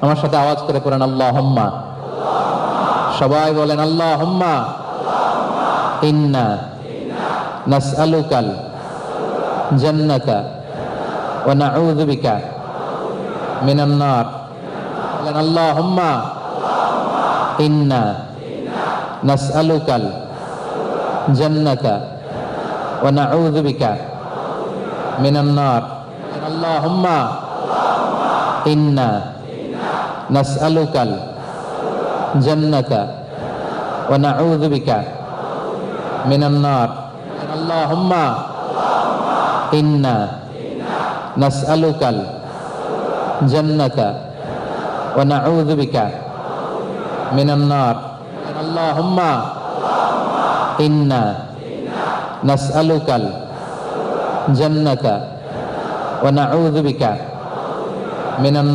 আমার সাথে আওয়াজ করে পড়েন আল্লাহুম্মা। সবাই বলেন আল্লাহুম্মা ইন্না নাসআলুকাল জান্নাতা ওয়া নাউযু বিকা মিনান নার। বলেন আল্লাহুম্মা ইন্না নাসআলুকাল জান্নাতা ওয়া নাউযু বিকা মিনান নার। আল্লাহুম্মা ইন্না নাসআলুকাল জান্নাতা ওয়া নাউযু বিকা মিনান নার। আল্লাহুম্মা ইন্না নাসআলুকাল জান্নাতা ওয়া নাউযু বিকা মিনান নার। আল্লাহুম্মা ইন্না নাসআলুকাল জান্নাতা ওয়া নাউযু বিকা মিনান